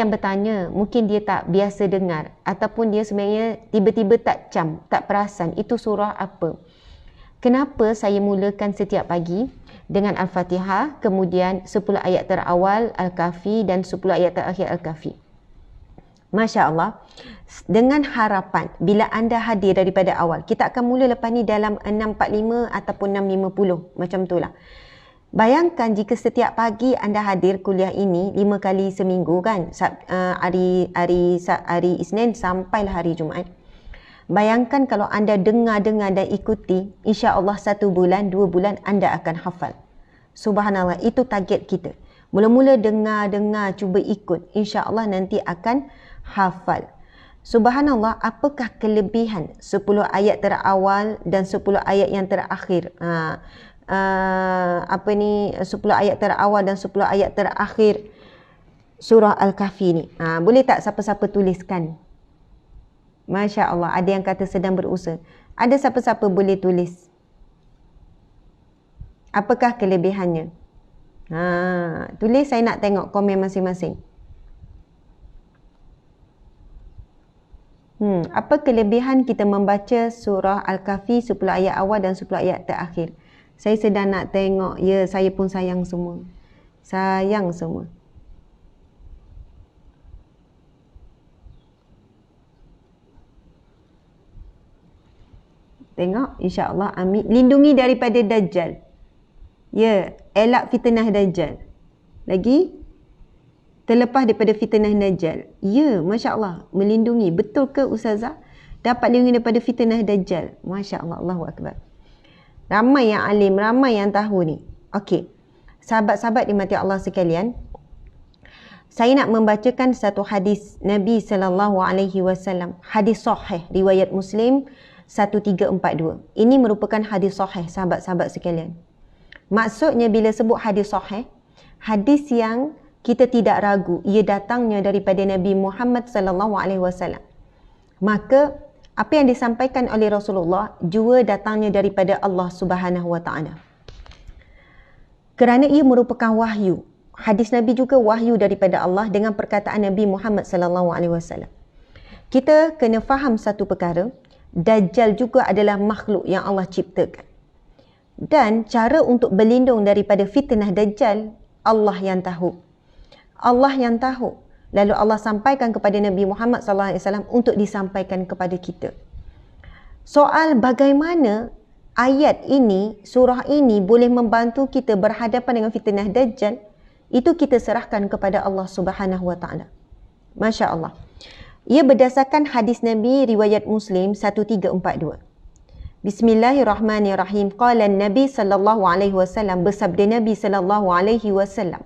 akan bertanya, mungkin dia tak biasa dengar ataupun dia sebenarnya tiba-tiba tak perasan itu surah apa. Kenapa saya mulakan setiap pagi dengan Al-Fatihah, kemudian 10 ayat terawal Al-Kahfi dan 10 ayat terakhir Al-Kahfi. Masya Allah, dengan harapan bila anda hadir daripada awal, kita akan mula lepas ni dalam 6.45 ataupun 6.50, macam itulah. Bayangkan jika setiap pagi anda hadir kuliah ini 5 kali seminggu kan, hari Isnin sampailah hari Jumaat. Bayangkan kalau anda dengar dan ikuti, insya-Allah 1 bulan, 2 bulan anda akan hafal. Subhanallah, itu target kita. Mula-mula dengar, cuba ikut, insya-Allah nanti akan hafal. Subhanallah, apakah kelebihan 10 ayat terawal dan 10 ayat yang terakhir? 10 ayat terawal dan 10 ayat terakhir surah Al-Kahfi ni. Boleh tak siapa-siapa tuliskan? Masya Allah, ada yang kata sedang berusaha. Ada siapa-siapa boleh tulis? Apakah kelebihannya? Tulis, saya nak tengok komen masing-masing. Apa kelebihan kita membaca surah Al-Kahfi 10 ayat awal dan 10 ayat terakhir? Saya sedang nak tengok. Ya, saya pun sayang semua. Sayang semua. Tengok, insya-Allah. Amin. Lindungi daripada Dajjal. Ya, elak fitnah Dajjal. Lagi? Terlepas daripada fitnah Dajjal. Ya, Masya Allah. Melindungi. Betul ke Ustazah? Dapat lindungi daripada fitnah Dajjal. Masya Allah. Allahu Akbar. Ramai yang alim, ramai yang tahu ni. Okey. Sahabat-sahabat dimati Allah sekalian. Saya nak membacakan satu hadis Nabi SAW. Hadis sahih. Riwayat Muslim 1342. Ini merupakan hadis sahih, sahabat-sahabat sekalian. Maksudnya bila sebut hadis sahih, hadis yang kita tidak ragu ia datangnya daripada Nabi Muhammad SAW. Maka apa yang disampaikan oleh Rasulullah juga datangnya daripada Allah Subhanahu Wa Taala. Kerana ia merupakan wahyu. Hadis Nabi juga wahyu daripada Allah dengan perkataan Nabi Muhammad SAW. Kita kena faham satu perkara, Dajjal juga adalah makhluk yang Allah ciptakan. Dan cara untuk berlindung daripada fitnah Dajjal, Allah yang tahu. Allah yang tahu. Lalu Allah sampaikan kepada Nabi Muhammad SAW untuk disampaikan kepada kita. Soal bagaimana ayat ini, surah ini boleh membantu kita berhadapan dengan fitnah Dajjal, itu kita serahkan kepada Allah Subhanahu Wa Taala. Masya Allah. Ia berdasarkan hadis Nabi riwayat Muslim 1342. Bismillahirrahmanirrahim. Qala Nabi sallallahu alaihi wasallam, bersabda Nabi sallallahu alaihi wasallam,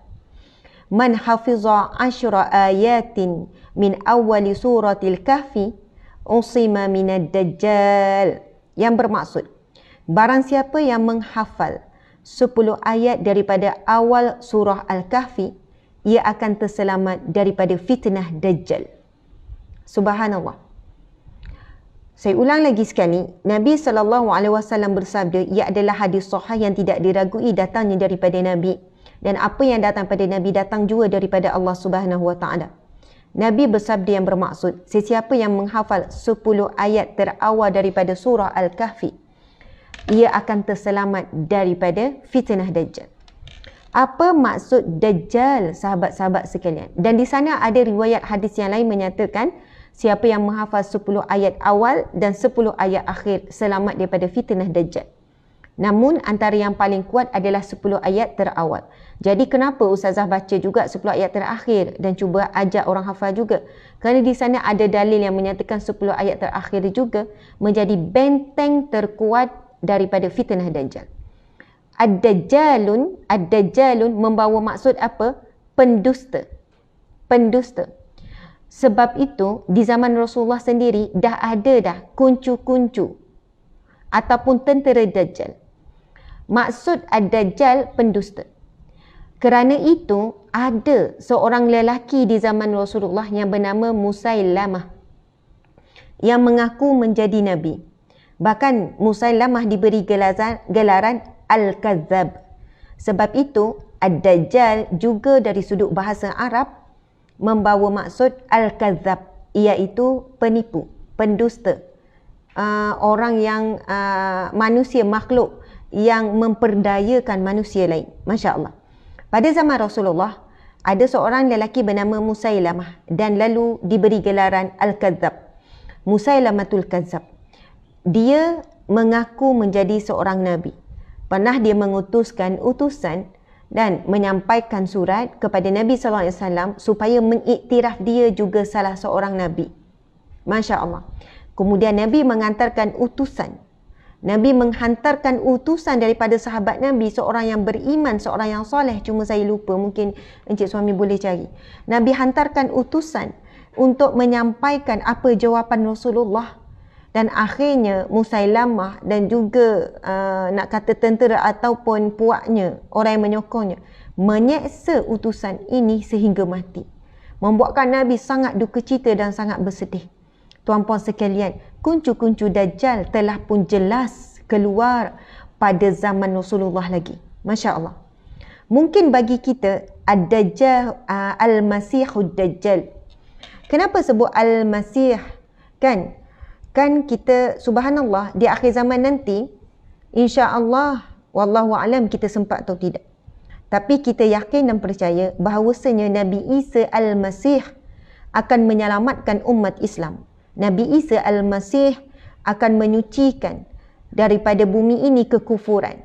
man hafiza 10 ayatin min awwali suratil kahfi usima minad dajjal. Yang bermaksud, barang siapa yang menghafal 10 ayat daripada awal surah Al-Kahfi, ia akan terselamat daripada fitnah Dajjal. Subhanallah. Saya ulang lagi sekali, Nabi SAW bersabda, ia adalah hadis sahih yang tidak diragui datangnya daripada Nabi. Dan apa yang datang pada Nabi datang juga daripada Allah Subhanahu Wa Taala. Nabi bersabda yang bermaksud, sesiapa yang menghafal 10 ayat terawal daripada surah Al-Kahfi, ia akan terselamat daripada fitnah Dajjal. Apa maksud Dajjal, sahabat-sahabat sekalian? Dan di sana ada riwayat hadis yang lain menyatakan, siapa yang menghafal 10 ayat awal dan 10 ayat akhir selamat daripada fitnah Dajjal. Namun antara yang paling kuat adalah 10 ayat terawal. Jadi kenapa Ustazah baca juga 10 ayat terakhir dan cuba ajak orang hafal juga? Kerana di sana ada dalil yang menyatakan 10 ayat terakhir juga menjadi benteng terkuat daripada fitnah Dajjal. Ad-Dajjalun membawa maksud apa? Pendusta. Pendusta. Sebab itu, di zaman Rasulullah sendiri dah ada kuncu-kuncu ataupun tentera Dajjal. Maksud Ad-Dajjal pendusta. Kerana itu, ada seorang lelaki di zaman Rasulullah yang bernama Musailamah yang mengaku menjadi Nabi. Bahkan Musailamah diberi gelaran Al-Kadzab. Sebab itu, Ad-Dajjal juga dari sudut bahasa Arab, membawa maksud al-kadzab, iaitu penipu, pendusta, orang yang manusia, makhluk yang memperdayakan manusia lain. Masya Allah. Pada zaman Rasulullah, ada seorang lelaki bernama Musailamah dan lalu diberi gelaran Al-Kadzab. Musailamatul Kadzab. Dia mengaku menjadi seorang Nabi. Pernah dia mengutuskan utusan dan menyampaikan surat kepada Nabi SAW supaya mengiktiraf dia juga salah seorang Nabi. Masya Allah. Kemudian Nabi mengantarkan utusan. Nabi menghantarkan utusan daripada sahabat Nabi, seorang yang beriman, seorang yang soleh. Cuma saya lupa, mungkin Encik Suami boleh cari. Nabi hantarkan utusan untuk menyampaikan apa jawapan Rasulullah. Dan akhirnya Musailamah dan juga nak kata tentera ataupun puaknya, orang yang menyokongnya, menyeksa utusan ini sehingga mati. Membuatkan Nabi sangat duka cita dan sangat bersedih. Tuan-puan sekalian, kuncu-kuncu Dajjal telah pun jelas keluar pada zaman Rasulullah lagi. Masya Allah. Mungkin bagi kita, Ad-Dajjal, Al-Masihud Dajjal. Kenapa sebut Al-Masih? Kan kita, subhanallah, di akhir zaman nanti, insya-Allah, wallahu alam, kita sempat atau tidak. Tapi kita yakin dan percaya bahawasanya Nabi Isa Al-Masih akan menyelamatkan umat Islam. Nabi Isa Al-Masih akan menyucikan daripada bumi ini kekufuran.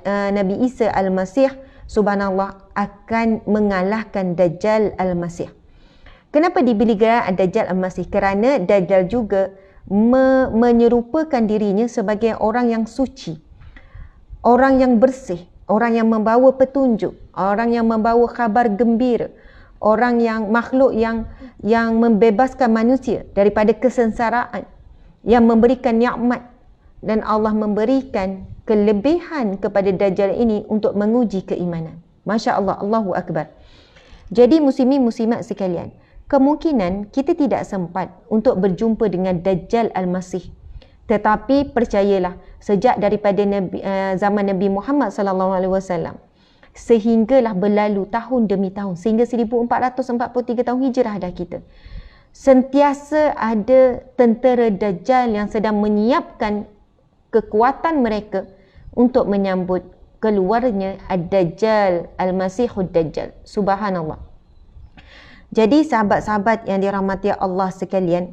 Nabi Isa Al-Masih, subhanallah, akan mengalahkan Dajjal Al-Masih. Kenapa diberi gelar Dajjal Al-Masih? Kerana Dajjal juga menyerupakan dirinya sebagai orang yang suci, orang yang bersih, orang yang membawa petunjuk, orang yang membawa khabar gembira, orang yang makhluk yang membebaskan manusia daripada kesengsaraan, yang memberikan nikmat, dan Allah memberikan kelebihan kepada Dajjal ini untuk menguji keimanan. Masya Allah, Allahu Akbar. Jadi muslimin muslimat sekalian, kemungkinan kita tidak sempat untuk berjumpa dengan Dajjal Al-Masih. Tetapi percayalah, sejak daripada zaman Nabi Muhammad SAW, sehinggalah berlalu tahun demi tahun, sehingga 1443 tahun hijrah dah kita, sentiasa ada tentera Dajjal yang sedang menyiapkan kekuatan mereka untuk menyambut keluarnya Ad-Dajjal, Al-Masihud Dajjal. Subhanallah. Jadi sahabat-sahabat yang dirahmati Allah sekalian,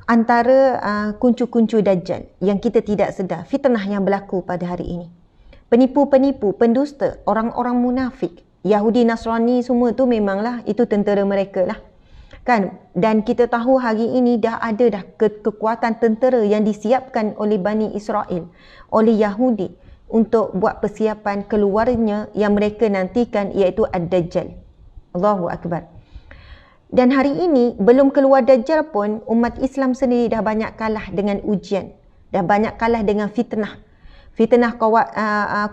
antara kuncu-kuncu Dajjal yang kita tidak sedar, fitnah yang berlaku pada hari ini, penipu-penipu, pendusta, orang-orang munafik, Yahudi, Nasrani, semua tu memanglah itu tentera mereka lah. Kan? Dan kita tahu hari ini dah ada dah kekuatan tentera yang disiapkan oleh Bani Israel, oleh Yahudi, untuk buat persiapan keluarnya yang mereka nantikan, iaitu Ad-Dajjal. Allahu Akbar. Dan hari ini belum keluar Dajjal pun, umat Islam sendiri dah banyak kalah dengan ujian, dah banyak kalah dengan fitnah. Fitnah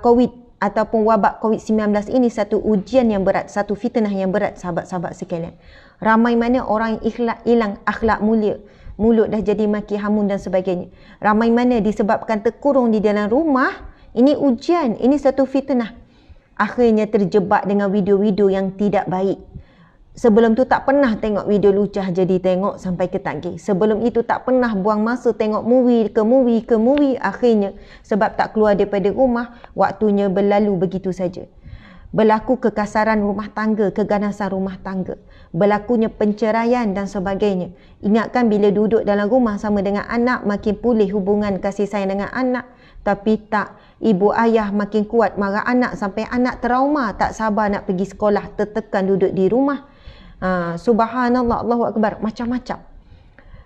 COVID ataupun wabak COVID-19 ini satu ujian yang berat, satu fitnah yang berat, sahabat-sahabat sekalian. Ramai mana orang hilang akhlak mulia, mulut dah jadi maki hamun dan sebagainya. Ramai mana disebabkan terkurung di dalam rumah, ini ujian, ini satu fitnah. Akhirnya terjebak dengan video-video yang tidak baik. Sebelum tu tak pernah tengok video lucah, jadi tengok sampai ketagih. Sebelum itu tak pernah buang masa tengok movie ke movie. Akhirnya sebab tak keluar daripada rumah, waktunya berlalu begitu saja. Berlaku kekasaran rumah tangga, keganasan rumah tangga, berlakunya penceraian dan sebagainya. Ingatkan bila duduk dalam rumah sama dengan anak, makin pulih hubungan kasih sayang dengan anak. Tapi tak, ibu ayah makin kuat marah anak sampai anak trauma, tak sabar nak pergi sekolah, tertekan duduk di rumah. Subhanallah, Allahu Akbar, macam-macam.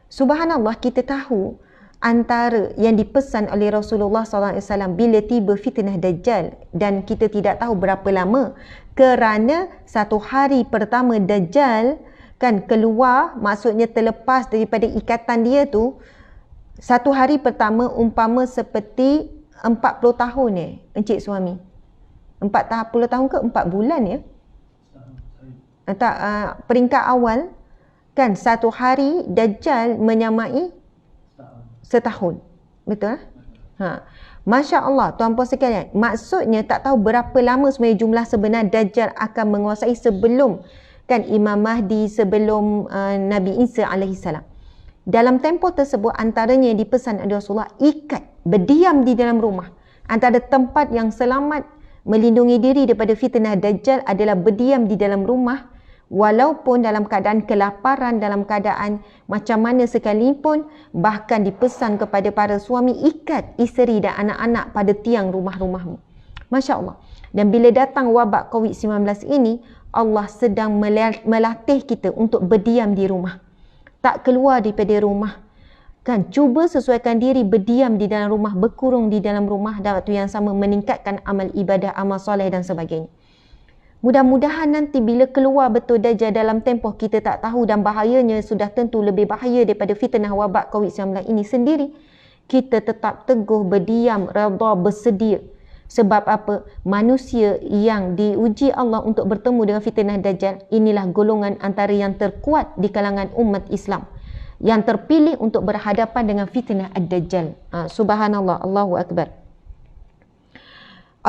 Subhanallah, kita tahu antara yang dipesan oleh Rasulullah SAW bila tiba fitnah Dajjal, dan kita tidak tahu berapa lama, kerana satu hari pertama Dajjal kan keluar, maksudnya terlepas daripada ikatan dia tu, satu hari pertama umpama seperti 40 tahun ya, Encik Suami. 40 tahun ke 4 bulan ya? Tak, peringkat awal kan satu hari Dajjal menyamai setahun. Betul? Masya Allah, tuan-puan sekalian, maksudnya tak tahu berapa lama sebenarnya jumlah sebenar Dajjal akan menguasai sebelum kan Imam Mahdi sebelum Nabi Isa alaihissalam. Dalam tempoh tersebut antaranya yang dipesan oleh Rasulullah, ikat, berdiam di dalam rumah. Antara tempat yang selamat melindungi diri daripada fitnah Dajjal adalah berdiam di dalam rumah, walaupun dalam keadaan kelaparan, dalam keadaan macam mana sekalipun. Bahkan dipesan kepada para suami, ikat isteri dan anak-anak pada tiang rumah-rumahmu. Masya Allah. Dan bila datang wabak COVID-19 ini, Allah sedang melatih kita untuk berdiam di rumah, tak keluar daripada rumah. Kan, cuba sesuaikan diri berdiam di dalam rumah, berkurung di dalam rumah, dan waktu yang sama meningkatkan amal ibadah, amal soleh dan sebagainya. Mudah-mudahan nanti bila keluar betul Dajjal dalam tempoh kita tak tahu, dan bahayanya sudah tentu lebih bahaya daripada fitnah wabak COVID-19 ini sendiri, kita tetap teguh berdiam, redha, bersedia. Sebab apa? Manusia yang diuji Allah untuk bertemu dengan fitnah Dajjal, inilah golongan antara yang terkuat di kalangan umat Islam, yang terpilih untuk berhadapan dengan fitnah Ad-Dajjal. Subhanallah, Allahu Akbar.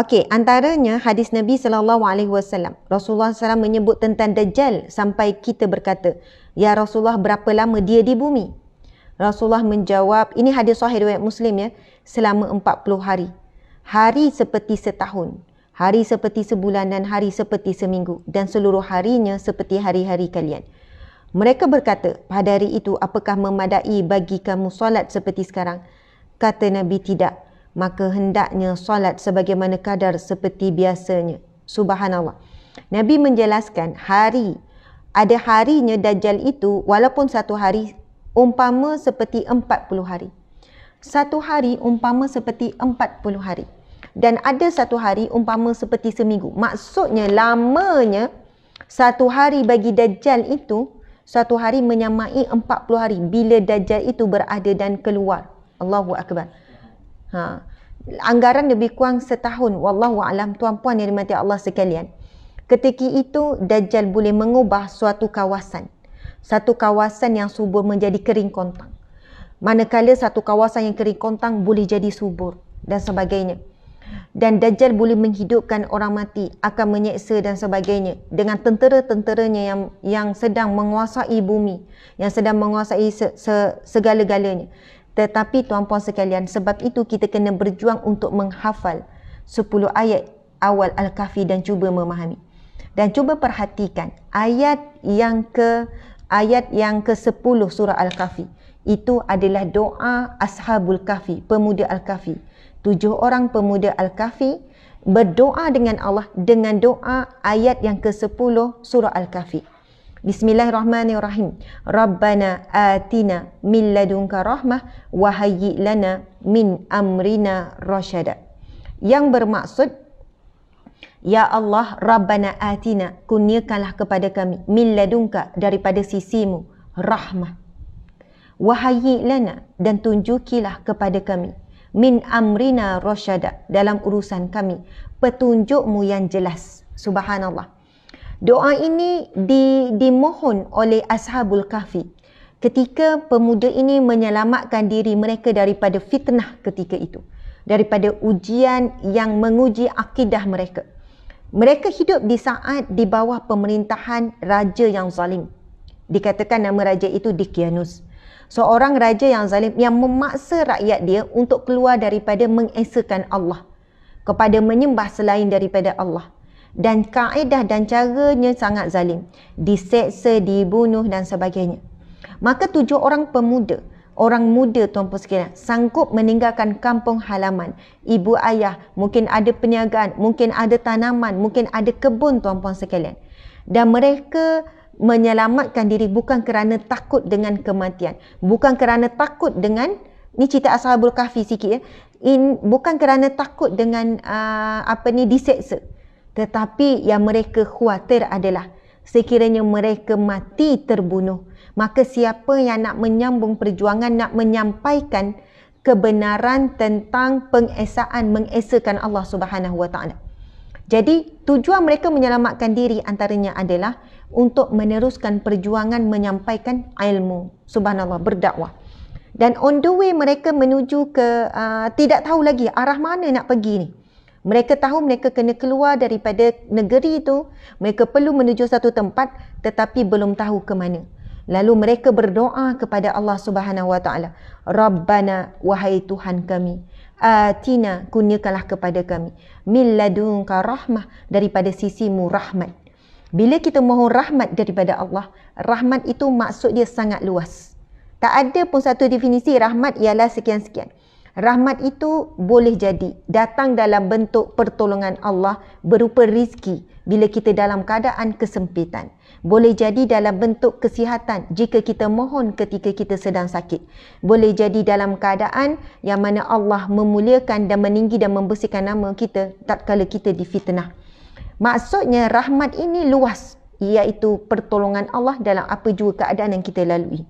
Okey, antaranya hadis Nabi SAW. Rasulullah SAW menyebut tentang Dajjal sampai kita berkata, "Ya Rasulullah, berapa lama dia di bumi?" Rasulullah menjawab, ini hadis sahih riwayat Muslim ya, selama 40 hari. Hari seperti setahun, hari seperti sebulan, dan hari seperti seminggu, dan seluruh harinya seperti hari-hari kalian. Mereka berkata, pada hari itu apakah memadai bagi kamu solat seperti sekarang? Kata Nabi, tidak. Maka hendaknya solat sebagaimana kadar seperti biasanya. Subhanallah. Nabi menjelaskan ada harinya Dajjal itu, walaupun satu hari umpama seperti 40 hari. Satu hari umpama seperti 40 hari. Dan ada satu hari umpama seperti seminggu. Maksudnya lamanya satu hari bagi Dajjal itu, satu hari menyamai 40 hari bila Dajjal itu berada dan keluar. Allahu Akbar. Anggaran lebih kurang setahun. Wallahu a'lam, tuan-puan yang dirahmati Allah sekalian. Ketika itu Dajjal boleh mengubah suatu kawasan. Satu kawasan yang subur menjadi kering kontang. Manakala satu kawasan yang kering kontang boleh jadi subur dan sebagainya. Dan Dajjal boleh menghidupkan orang mati, akan menyeksa dan sebagainya dengan tentera-tenteranya yang sedang menguasai bumi, yang sedang menguasai segala-galanya. Tetapi tuan-puan sekalian, sebab itu kita kena berjuang untuk menghafal 10 ayat awal Al-Kahfi dan cuba memahami. Dan cuba perhatikan ayat yang ke-10 surah Al-Kahfi. Itu adalah doa Ashabul Kahfi, pemuda Al-Kahfi. 7 orang pemuda Al-Kahfi berdoa dengan Allah dengan doa ayat yang ke-10 surah Al-Kahfi. Bismillahirrahmanirrahim. Rabbana atina min ladunka rahmah wa hayyi lana min amrina rasyada. Yang bermaksud, ya Allah, Rabbana atina, kurniakanlah kepada kami, min ladunka, daripada sisimu, rahmah. Wa hayyi lana, dan tunjukilah kepada kami, min amrina rasyada, dalam urusan kami, petunjukmu yang jelas. Subhanallah. Doa ini dimohon oleh Ashabul Kahfi ketika pemuda ini menyelamatkan diri mereka daripada fitnah ketika itu, daripada ujian yang menguji akidah mereka. Mereka hidup di saat di bawah pemerintahan raja yang zalim. Dikatakan nama raja itu Daqyanus. Seorang raja yang zalim yang memaksa rakyat dia untuk keluar daripada mengesakan Allah, kepada menyembah selain daripada Allah. Dan kaedah dan caranya sangat zalim. Diseksa, dibunuh dan sebagainya. Maka 7 orang pemuda, orang muda tuan-puan sekalian, sanggup meninggalkan kampung halaman, ibu ayah, mungkin ada perniagaan, mungkin ada tanaman, mungkin ada kebun tuan-puan sekalian. Dan mereka menyelamatkan diri bukan kerana takut dengan kematian, bukan kerana takut dengan, ni cerita Ashabul Kahfi sikit ya, bukan kerana takut dengan diseksa, tetapi yang mereka khawatir adalah sekiranya mereka mati terbunuh, maka siapa yang nak menyambung perjuangan, nak menyampaikan kebenaran tentang mengesakan Allah Subhanahu Wa Taala. Jadi tujuan mereka menyelamatkan diri antaranya adalah untuk meneruskan perjuangan menyampaikan ilmu. Subhanallah, berdakwah. Dan on the way mereka menuju ke tidak tahu lagi arah mana nak pergi ni. Mereka tahu mereka kena keluar daripada negeri itu. Mereka perlu menuju satu tempat tetapi belum tahu ke mana. Lalu mereka berdoa kepada Allah Subhanahu Wa Taala. Rabbana, wahai Tuhan kami. Atina, kurniakanlah kepada kami. Min ladunka rahmah, daripada sisimu rahmat. Bila kita mohon rahmat daripada Allah, rahmat itu maksud dia sangat luas. Tak ada pun satu definisi rahmat ialah sekian-sekian. Rahmat itu boleh jadi datang dalam bentuk pertolongan Allah berupa rizki bila kita dalam keadaan kesempitan. Boleh jadi dalam bentuk kesihatan jika kita mohon ketika kita sedang sakit. Boleh jadi dalam keadaan yang mana Allah memuliakan dan meninggi dan membersihkan nama kita tatkala kita difitnah. Maksudnya rahmat ini luas, iaitu pertolongan Allah dalam apa jua keadaan yang kita lalui.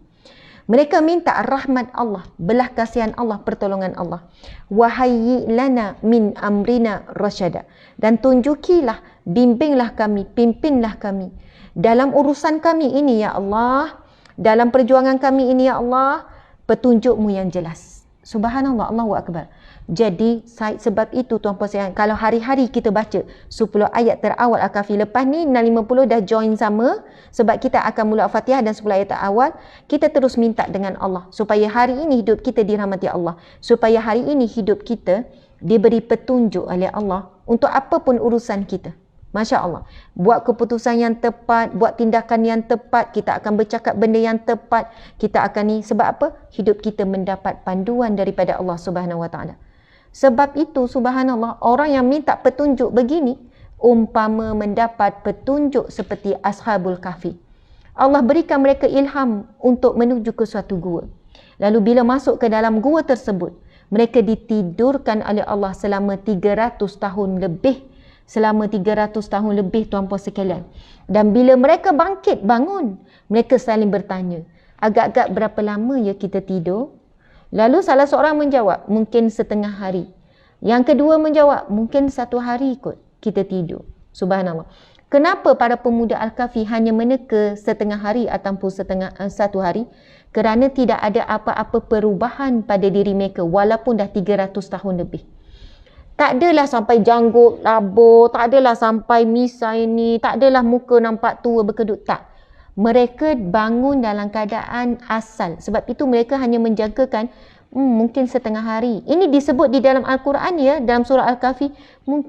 Mereka minta rahmat Allah, belah kasihan Allah, pertolongan Allah. Wahayyi lana min amrina rasyada. Dan tunjukilah, bimbinglah kami, pimpinlah kami dalam urusan kami ini ya Allah, dalam perjuangan kami ini ya Allah, petunjukmu yang jelas. Subhanallah, Allahu Akbar. Jadi sebab itu tuan-puan sekalian, kalau hari-hari kita baca 10 ayat terawal Al-Kahfi, lepas ni 650 dah join sama, sebab kita akan mula Al-Fatihah dan 10 ayat terawal, kita terus minta dengan Allah supaya hari ini hidup kita dirahmati Allah, supaya hari ini hidup kita diberi petunjuk oleh Allah untuk apapun urusan kita. Masya Allah, buat keputusan yang tepat, buat tindakan yang tepat, kita akan bercakap benda yang tepat, kita akan ni, sebab apa? Hidup kita mendapat panduan daripada Allah Subhanahu Wa Taala. Sebab itu subhanallah, orang yang minta petunjuk begini umpama mendapat petunjuk seperti Ashabul Kahfi. Allah berikan mereka ilham untuk menuju ke suatu gua. Lalu bila masuk ke dalam gua tersebut, mereka ditidurkan oleh Allah selama 300 tahun lebih. Selama 300 tahun lebih tuan-puan sekalian. Dan bila mereka bangkit bangun, mereka saling bertanya, agak-agak berapa lama ya kita tidur? Lalu salah seorang menjawab, mungkin setengah hari. Yang kedua menjawab, mungkin 1 hari kot kita tidur. Subhanallah. Kenapa para pemuda Al-Kahfi hanya meneka setengah hari ataupun 1 hari? Kerana tidak ada apa-apa perubahan pada diri mereka walaupun dah 300 tahun lebih. Tak adalah sampai janggut, labur, tak adalah sampai misai ni, tak adalah muka nampak tua berkedut, tak. Mereka bangun dalam keadaan asal. Sebab itu mereka hanya menjangkakan mungkin setengah hari. Ini disebut di dalam Al-Quran ya, dalam surah Al-Kahfi.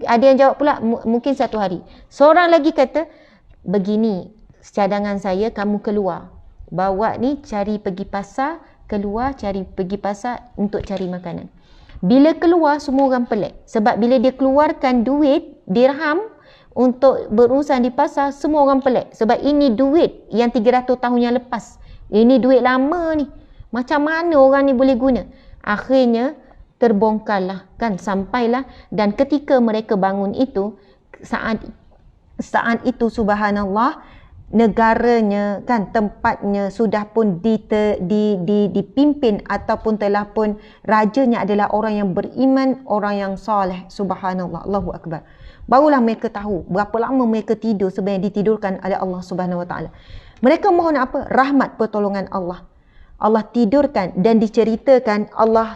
Ada yang jawab pula mungkin 1 hari. Seorang lagi kata, begini, cadangan saya kamu keluar. Bawa ni cari pergi pasar, keluar cari pergi pasar untuk cari makanan. Bila keluar semua orang pelik. Sebab bila dia keluarkan duit, dirham, untuk berurusan di pasar, semua orang pelik. Sebab ini duit yang 300 tahun yang lepas. Ini duit lama ni. Macam mana orang ni boleh guna? Akhirnya terbongkarlah kan, sampailah. Dan ketika mereka bangun itu, saat itu subhanallah, negaranya kan, tempatnya sudah pun dipimpin ataupun telah pun rajanya adalah orang yang beriman, orang yang soleh. Subhanallah, Allahu Akbar. Barulah mereka tahu berapa lama mereka tidur sebenarnya ditidurkan oleh Allah Subhanahu Wa Taala. Mereka mohon apa? Rahmat, pertolongan Allah. Allah tidurkan dan diceritakan Allah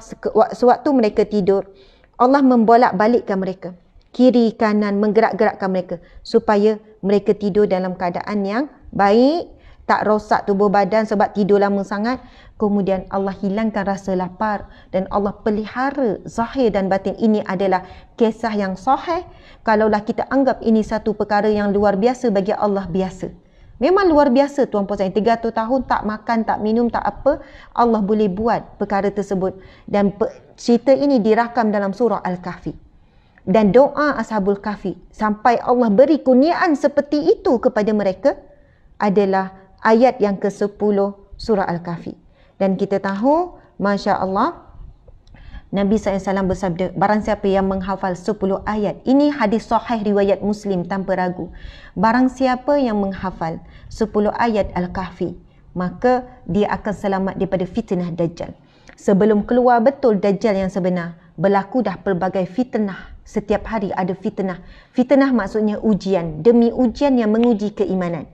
sewaktu mereka tidur, Allah membolak-balikkan mereka. Kiri, kanan, menggerak-gerakkan mereka supaya mereka tidur dalam keadaan yang baik, tak rosak tubuh badan sebab tidur lama sangat. Kemudian Allah hilangkan rasa lapar dan Allah pelihara zahir dan batin. Ini adalah kisah yang sahih. Kalaulah kita anggap ini satu perkara yang luar biasa, bagi Allah biasa. Memang luar biasa tuan-puan sekalian. 300 tahun tak makan, tak minum, tak apa, Allah boleh buat perkara tersebut. Dan cerita ini dirakam dalam surah Al-Kahfi. Dan doa Ashabul Kahfi sampai Allah beri kurniaan seperti itu kepada mereka adalah ayat yang ke-10 surah Al-Kahfi. Dan kita tahu, Masya Allah, Nabi SAW bersabda, barang siapa yang menghafal 10 ayat, ini hadis sahih riwayat Muslim tanpa ragu, barang siapa yang menghafal 10 ayat Al-Kahfi, maka dia akan selamat daripada fitnah Dajjal. Sebelum keluar betul Dajjal yang sebenar, berlaku dah pelbagai fitnah. Setiap hari ada fitnah. Fitnah maksudnya ujian, demi ujian yang menguji keimanan.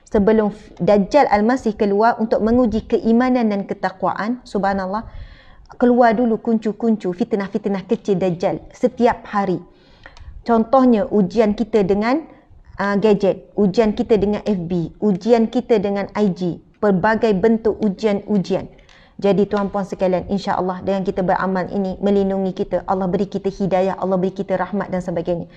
Sebelum Dajjal Al-Masih keluar untuk menguji keimanan dan ketakwaan, subhanallah, keluar dulu kuncu-kuncu fitnah-fitnah kecil Dajjal setiap hari. Contohnya ujian kita dengan gadget, ujian kita dengan FB, ujian kita dengan IG, pelbagai bentuk ujian-ujian. Jadi tuan puan sekalian, insya-Allah dengan kita beramal ini melindungi kita, Allah beri kita hidayah, Allah beri kita rahmat dan sebagainya.